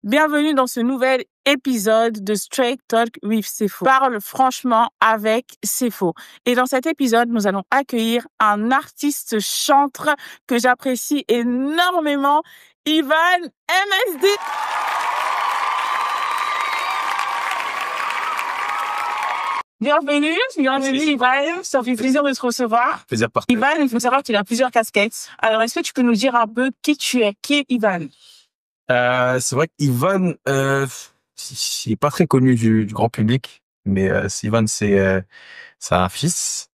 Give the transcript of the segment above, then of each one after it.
Bienvenue dans ce nouvel épisode de Straight Talk with Sefo. Parle franchement avec Sefo. Et dans cet épisode, nous allons accueillir un artiste chantre que j'apprécie énormément, Ivan MSD. Bienvenue Ivan, ça fait plaisir de te recevoir. Plaisir parfait. Ivan, il faut savoir qu'il a plusieurs casquettes. Alors, est-ce que tu peux nous dire un peu qui tu es? Qui est Ivan? C'est vrai qu'Ivan, il est pas très connu du grand public, mais Ivan, c'est un fils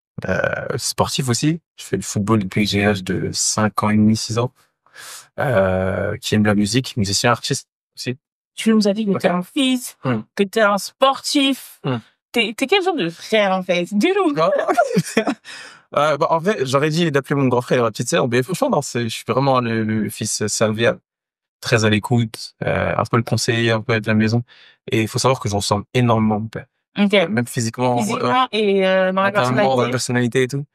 sportif aussi. Je fais du football depuis que j'ai l'âge de 5 ans et demi, 6 ans, qui aime la musique, musicien, artiste aussi. Tu nous as dit que t'es un fils, que t'es un sportif. T'es quel genre de frère, en fait? Dis-nous. En fait, j'aurais dit d'appeler mon grand frère et ma petite sœur, mais franchement, non, je suis vraiment le fils serviable, très à l'écoute, un peu le conseiller, un peu être à la maison. Et il faut savoir que j'en ressemble énormément à mon père. Ok. Même physiquement. Et dans la personnalité. Dans la personnalité et tout.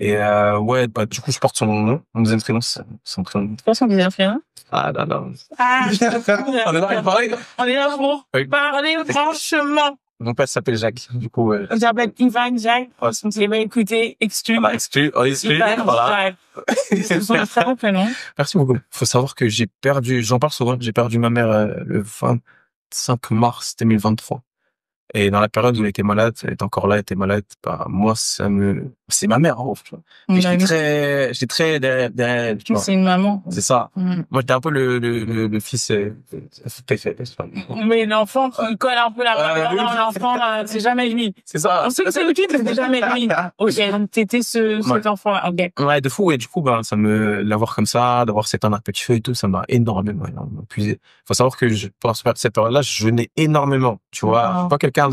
Et ouais, bah du coup, je porte son nom, mon deuxième prénom, son prénom. C'est quoi son deuxième prénom? Ah, non. Ah, On est là pour parler. on est là pour parler franchement. Mon père s'appelle Jacques, du coup. J'appelle Ivan Jacques. Ouais, Eh ben, écoutez, excuse. on voilà. C'est son très bon prénom. Merci beaucoup. Faut savoir que j'en parle souvent, j'ai perdu ma mère le 25 mars 2023. Et dans la période où elle était malade, elle était encore là, elle était malade, bah, moi, c'est ma mère, en gros, tu vois. Et j'étais très derrière, tu vois. C'est une maman. C'est ça. Moi, j'étais un peu le fils, préféré. Mais l'enfant qui colle un peu la main dans l'enfant, c'est jamais lui. C'est ça. On sait que c'est le titre, c'est jamais lui. Ok, donc t'étais cet enfant-là, ok. Ouais, de fou, et du coup, ben, l'avoir comme ça, d'avoir cet un petit feu et tout, ça m'a énormément épuisé. Faut savoir que pendant cette période-là, je jeûnais énormément, tu vois. Je suis pas quelqu'un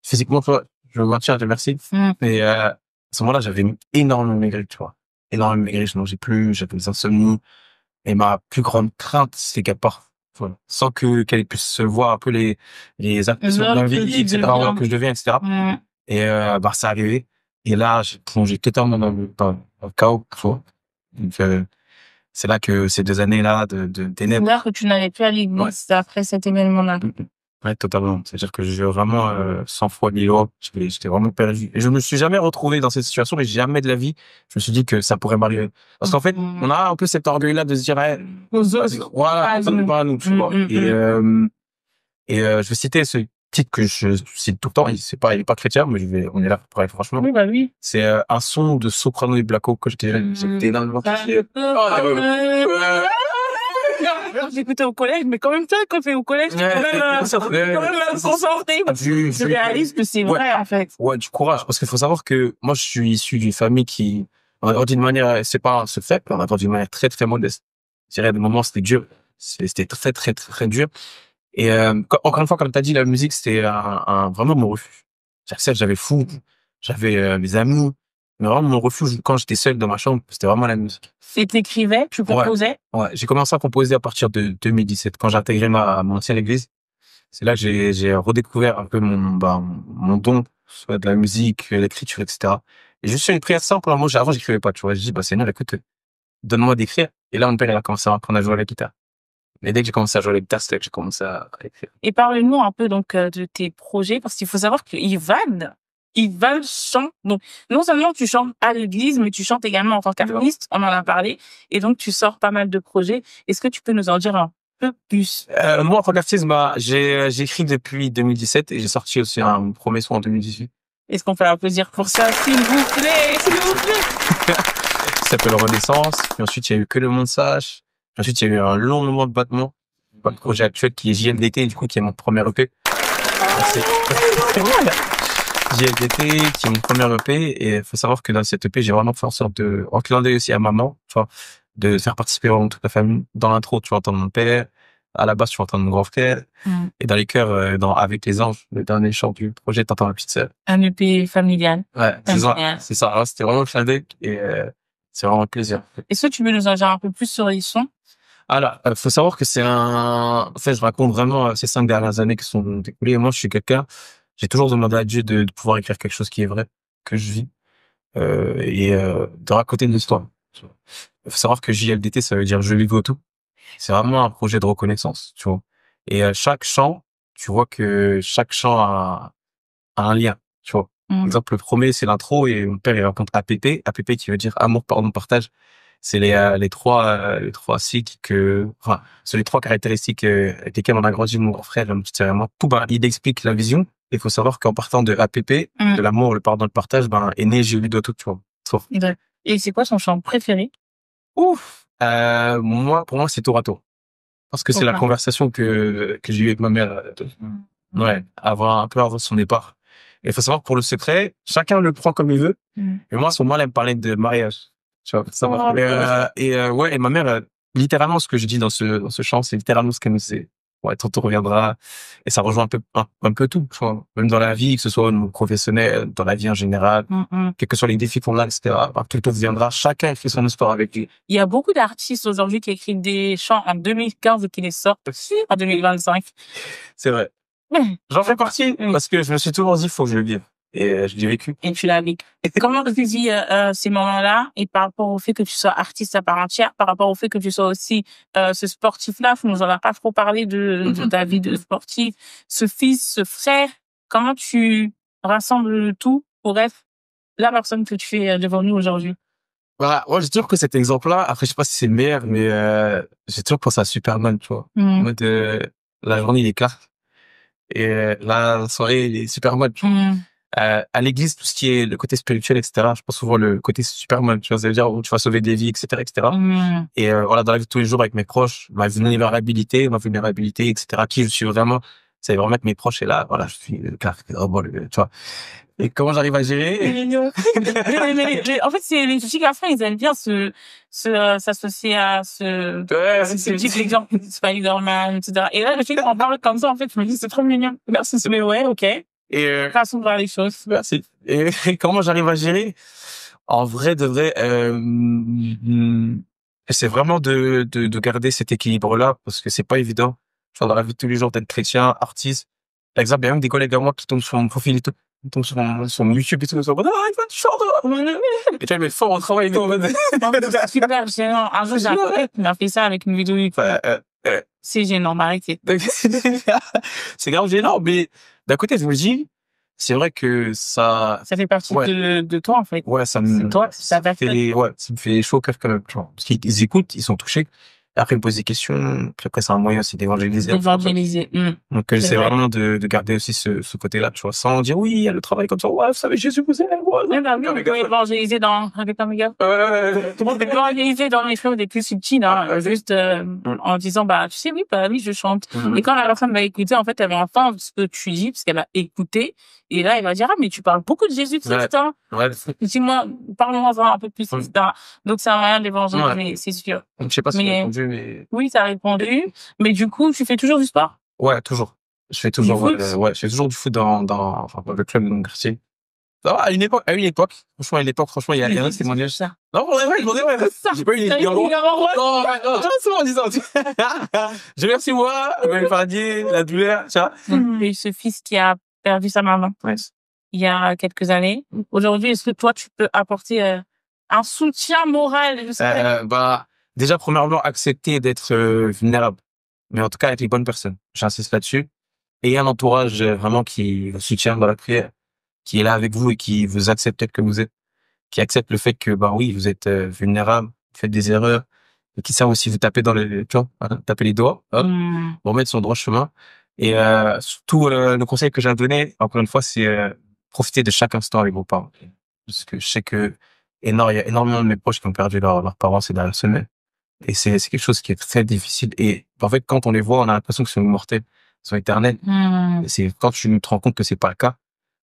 physiquement, tu vois, je me maintiens, je te remercie. Et, à ce moment-là, j'avais énormément maigri, tu vois. Énormément maigri, je mangeais plus, j'avais des insomnies. Et ma plus grande crainte, c'est qu'elle parte. Voilà. Sans qu'elle puisse se voir un peu les impressions de ma vie, etc., que je deviens, etc. Et, bah, ça arrivait. Et là, j'ai plongé totalement dans le chaos, tu vois. Donc, c'est là que ces 2 années-là de ténèbres. C'est-à-dire que tu n'allais plus à l'église après cet événement-là. Ouais, totalement. C'est-à-dire que j'ai vraiment, sans foi ni loi, j'étais vraiment perdu. Et je me suis jamais retrouvé dans cette situation, mais jamais de la vie, je me suis dit que ça pourrait m'arriver. Parce qu'en fait, on a un peu cet orgueil-là de se dire, voilà, ça ne pas à nous, tu vois. Et je vais citer ce titre que je cite tout le temps. Il est pas chrétien, mais on est là pour parler franchement. Oui, bah oui. C'est un son de Soprano et Blacko que j'étais jeune. C'était énormément kiffé. J'écoutais au collège, mais quand même, tu sais, quand t'es au collège, tu peux même concentré. Je réalise que c'est vrai, en fait. Ouais, du courage. Parce qu'il faut savoir que moi, je suis issu d'une famille qui, on a grandi d'une manière, c'est pas un secret, on a grandi d'une manière très, très modeste. Je dirais, à des moments, c'était dur. C'était très, très, très, très dur. Et encore une fois, comme tu as dit, la musique, c'était vraiment mon refuge. J'avais fou, j'avais mes amis, mais vraiment mon refuge quand j'étais seul dans ma chambre, c'était vraiment la musique. Et t'écrivais, tu composais? Ouais, j'ai commencé à composer à partir de 2017, quand j'ai intégré mon ancienne église. C'est là que j'ai redécouvert un peu mon don, soit de la musique, l'écriture, etc. Et juste une prière simple, moi, avant, j'écrivais pas, tu vois. Je dis, bah, Seigneur, écoute, donne-moi d'écrire. Et là, mon père, il a commencé à apprendre à jouer à la guitare. Et dès que j'ai commencé à jouer à la guitare, c'est là que j'ai commencé à écrire. Et parle-nous un peu, donc, de tes projets, parce qu'il faut savoir que Ivan chante. Donc, non seulement tu chantes à l'église, mais tu chantes également en tant qu'artiste. On en a parlé. Et donc, tu sors pas mal de projets. Est-ce que tu peux nous en dire un peu plus? Moi, en tant qu'artiste, j'ai écrit depuis 2017 et j'ai sorti aussi un premier son en 2018. Est-ce qu'on peut applaudir pour ça, s'il vous plaît, s'il vous plaît? Ça s'appelle Renaissance. Puis ensuite, il y a eu Que le monde sache. Puis ensuite, il y a eu un long moment de battement. Le projet actuel qui est JLDT, du coup, qui est mon premier EP. JLDT, qui est mon premier EP. Et il faut savoir que dans cet EP, j'ai vraiment fait en sorte en clin d'œil aussi à maman, tu vois, de faire participer vraiment toute la famille. Dans l'intro, tu vas entendre mon père. À la base, tu vas entendre mon grand frère. Et dans les chœurs, Avec les anges, le dernier chant du projet, t'entends ma petite sœur. Un EP familial. Ouais, c'est ça. C'est ça. Alors, c'était vraiment le clin d'œil et c'est vraiment un plaisir. Est-ce que tu peux nous en dire un peu plus sur les sons? Alors, faut savoir que en fait, je raconte vraiment ces 5 dernières années qui sont écoulées. Et moi, j'ai toujours demandé à Dieu de pouvoir écrire quelque chose qui est vrai, que je vis, et de raconter une histoire. Il faut savoir que JLDT, ça veut dire je vis tout. C'est vraiment un projet de reconnaissance, tu vois. Et chaque chant, tu vois que chaque chant a un lien, tu vois. Par exemple, le premier, c'est l'intro et mon père, il raconte APP. APP qui veut dire amour, pardon, partage. C'est les trois cycles enfin, c'est les trois caractéristiques avec lesquelles on a grandi, mon grand frère. C'est vraiment tout. Ben, il explique la vision. Il faut savoir qu'en partant de APP, de l'amour, le pardon, le partage, ben, est né J'ai lu de tout, tu vois. Sauf. Et c'est quoi son chant préféré? Ouf! Pour moi, c'est tour à tour. Parce que c'est la conversation que j'ai eue avec ma mère. Ouais, avant son départ. Et il faut savoir que pour le secret, chacun le prend comme il veut. Et moi, à ce moment, elle me parlait de mariage. Tu vois, ça va. Ouais, et ma mère, littéralement, ce que je dis dans ce chant, c'est littéralement ce qu'elle nous sait. Ouais, ton tour reviendra. Et ça rejoint un peu tout, tu vois. Même dans la vie, que ce soit professionnel, dans la vie en général, quels que soient les défis qu'on a, etc. Tout le tour viendra. Chacun fait son histoire avec lui. Il y a beaucoup d'artistes aujourd'hui qui écrivent des chants en 2015 et qui les sortent en 2025. C'est vrai. J'en fais partie parce que je me suis toujours dit, faut que je le vive. Et je l'ai vécu. Et tu l'as vécu. Comment tu vis ces moments-là et par rapport au fait que tu sois artiste à part entière, par rapport au fait que tu sois aussi ce sportif-là, nous en a pas trop parlé de ta vie de sportif, ce fils, ce frère, comment tu rassembles le tout pour être la personne que tu es devant nous aujourd'hui? Voilà, moi j'ai toujours que cet exemple-là, après je sais pas si c'est le meilleur, mais j'ai toujours pensé à Superman, tu vois. En mode, la journée il est clair et la soirée il est Superman, tu vois. À l'église, tout ce qui est le côté spirituel, etc., je pense souvent le côté Superman, tu vois, ça veut dire où tu vas sauver des vies, etc., etc. Et voilà, dans la vie de tous les jours avec mes proches, ma vulnérabilité, etc., qui je suis vraiment, c'est vraiment être mes proches et là, voilà, je suis tu vois. Et comment j'arrive à gérer? En fait, c'est les petits garçons, ils aiment bien s'associer à ce petit exemple, Spider-Man, etc. Et là, je sais qu'on parle comme ça, en fait, je me dis, c'est trop mignon. Merci, mais ouais, ok. Et façon de voir les choses. Merci. Et comment j'arrive à gérer? En vrai, de vrai, c'est vraiment de garder cet équilibre-là parce que c'est pas évident. Genre dans la vie de tous les jours d'être chrétien, artiste. Par exemple, il y a même des collègues à moi qui tombent sur mon profil et tout, qui tombent sur YouTube et tout, ils sont en mode, ah, il va te chanter. Et tu vois, mais fort au travail et tout. C'est super gênant. Un jour, j'ai un collègue qui m'a fait ça avec une vidéo YouTube. C'est gênant, m'arrêter. C'est grave gênant, mais d'un côté, je me dis, c'est vrai que ça fait partie de toi, en fait. Ouais, ça me fait chaud au cœur quand même, tu vois. Parce qu'ils écoutent, ils sont touchés. Après, ils me posent des questions. Puis après, c'est un moyen aussi d'évangéliser. Donc, c'est vraiment de garder aussi ce côté-là, tu vois, sans dire oui, il y a le travail comme ça. Ouais, vous savez, Jésus vous aime. Ouais, on peut évangéliser avec un méga. Tout le monde peut évangéliser dans les choses des plus subtiles, hein, juste en disant, bah, tu sais, oui, je chante. Et quand la personne va écouter, en fait, elle va entendre ce que tu dis, parce qu'elle a écouté. Et là, elle va dire, ah, mais tu parles beaucoup de Jésus-Christ, hein. Dis-moi, parle-moi un peu plus, etc. Donc, c'est un moyen d'évangéliser, c'est sûr. Je sais pas si j'ai répondu, mais... Oui, t'as répondu. Mais du coup, tu fais toujours du sport? Ouais, toujours. Je fais toujours, je fais toujours du foot dans le club de mon quartier. Non, à une époque, franchement, il y a rien, c'est mon âge. Non, pour vrai, j'ai pas eu les Non, c'est bon, disons. Je remercie moi, le fardier, la douleur, tu vois. Et ce fils qui a perdu sa maman. Il y a quelques années. Aujourd'hui, est-ce que toi, tu peux apporter un soutien moral? Déjà, premièrement, accepter d'être vulnérable. Mais en tout cas, avec les bonnes personnes. J'insiste là-dessus. Et un entourage vraiment qui vous soutient dans la prière, qui est là avec vous et qui vous accepte tel que vous êtes, qui accepte le fait que, oui, vous êtes vulnérable, vous faites des erreurs, et qui savent aussi vous taper taper les doigts, pour remettre sur le droit chemin. Et surtout, le conseil que j'ai à donner, encore une fois, c'est profiter de chaque instant avec vos parents. Parce que je sais que il y a énormément de mes proches qui ont perdu leurs parents ces dernières semaines. Et c'est quelque chose qui est très difficile. Et en fait, quand on les voit, on a l'impression qu'ils sont immortels, qu'ils sont éternels. C'est quand tu te rends compte que c'est pas le cas.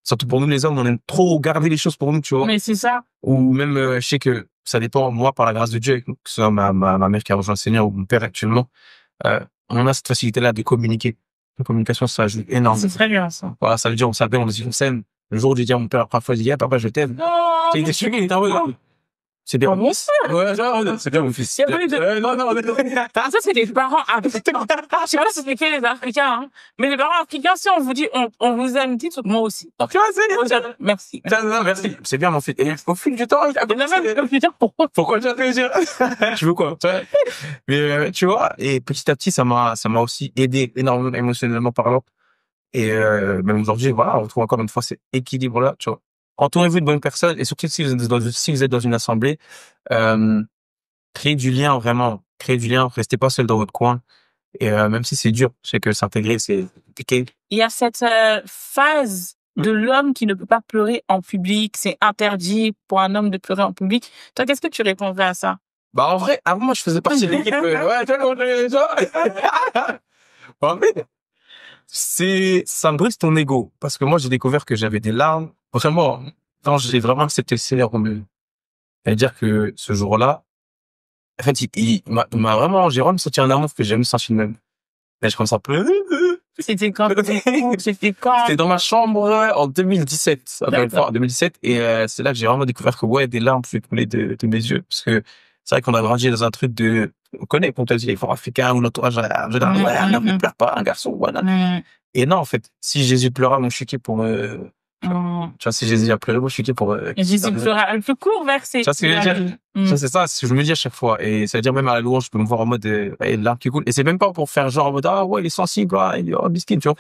Surtout pour nous les hommes, on aime trop garder les choses pour nous, tu vois. Mais c'est ça. Ou même, je sais que ça dépend, moi, par la grâce de Dieu, que ce soit ma mère qui a rejoint le Seigneur ou mon père actuellement, on a cette facilité-là de communiquer. La communication, ça joue énormément. C'est très bien, ça. Voilà, ça veut dire, on s'appelle, on dit qu'on s'aime. Le jour où je dis à mon père, la première fois, je dis, ah, papa, je t'aime. Non! Il était choqué, il était en mode, C'est bien. Mon fils. Ouais, c'est bien mon fils. Il y a pas eu de... Non. Ça, c'est des parents africains. Je sais pas si c'est que les Africains, hein. Mais les parents africains, si on vous dit, on vous aime, dites moi aussi. Tu vois, c'est... Merci. Non, merci. C'est bien mon fils. Et au fil du temps, Je veux dire, pourquoi tu vas te dire? Tu veux quoi? Mais, tu vois, et petit à petit, ça m'a aussi aidé énormément émotionnellement parlant. Et, même aujourd'hui, voilà, on retrouve encore une fois cet équilibre-là, tu vois. Entourez-vous de bonnes personnes et surtout si vous êtes dans une assemblée, créez du lien vraiment, créez du lien, restez pas seul dans votre coin et même si c'est dur, je sais que s'intégrer c'est compliqué. Il y a cette phase de l'homme qui ne peut pas pleurer en public, c'est interdit pour un homme de pleurer en public. Toi, qu'est-ce que tu répondrais à ça? Bah en vrai, avant moi je faisais partie de l'équipe. Ouais, tu vois comment en fait, ça me brise ton ego parce que moi j'ai découvert que j'avais des larmes. Vraiment, quand j'ai vraiment accepté le Seigneur au mieux. C'est-à-dire que ce jour-là, en fait, il m'a vraiment, j'ai vraiment senti un amour que j'ai jamais senti de même. Et je commence à pleurer. C'était quand? C'était dans ma chambre en 2017. Encore une fois, en 2017. Et c'est là que j'ai vraiment découvert que ouais, des larmes pouvaient couler de mes yeux. Parce que c'est vrai qu'on a grandi dans un truc de, on connaît, comme tu as dit, les forts africains ou l'entourage, ouais, un homme ne pleure pas, un garçon, voilà. Et non, en fait, si Jésus pleura, moi je suis qui pour tu vois, si Jésus a pleuré, moi je suis qui pour Jésus pleura le plus court verset. Tu vois ce que je veux dire? Ça, c'est ça, ce que je me dis à chaque fois. Et ça veut dire même à la louange, je peux me voir en mode larmes qui coulent. Et c'est même pas pour faire genre en mode ah ouais, il est sensible, ah, il est biscuit, tu vois.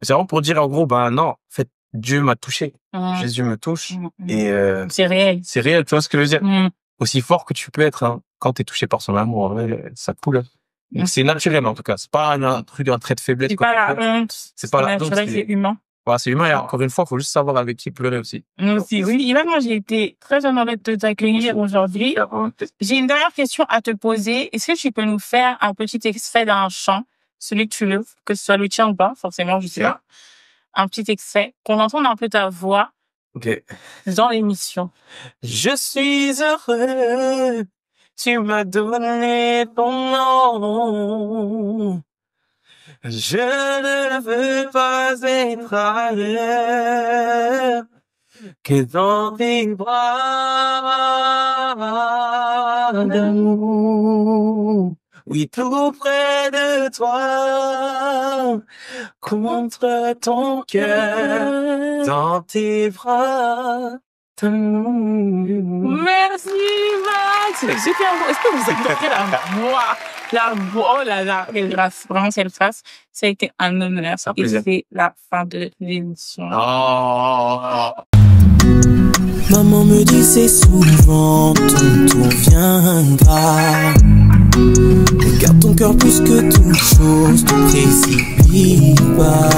C'est vraiment pour dire en gros, ben non, en fait, Dieu m'a touché. Jésus me touche. Et c'est réel. C'est réel, tu vois ce que je veux dire? Aussi fort que tu peux être, hein, quand t'es touché par son amour, en vrai, ça coule. Donc c'est naturel en tout cas. C'est pas un truc, un trait de faiblesse. C'est pas la honte. C'est pas la honte. C'est humain. Voilà, c'est humain et encore une fois, il faut juste savoir avec qui pleurer aussi. Aussi, oui. Et là, moi, j'ai été très honorée de t'accueillir aujourd'hui. J'ai une dernière question à te poser. Est-ce que tu peux nous faire un petit extrait d'un chant, celui que tu veux, que ce soit le tien ou pas, forcément, je sais pas. Un petit extrait, qu'on entende un peu ta voix dans l'émission. Je suis heureux, tu m'as donné ton nom. Je ne veux pas être ailleurs que dans tes bras d'amour. Oui, tout près de toi, contre ton cœur, dans tes bras d'amour. Merci, Max! C'est super beau. Est-ce que vous écoutez la voix? La voix, oh là là, quelle grâce, vraiment quelle grâce. Ça a été un honneur. Et c'est la fin de l'émission. Maman me disait souvent, ton tour viendra. Garde ton cœur plus que toute chose, ne précipite pas.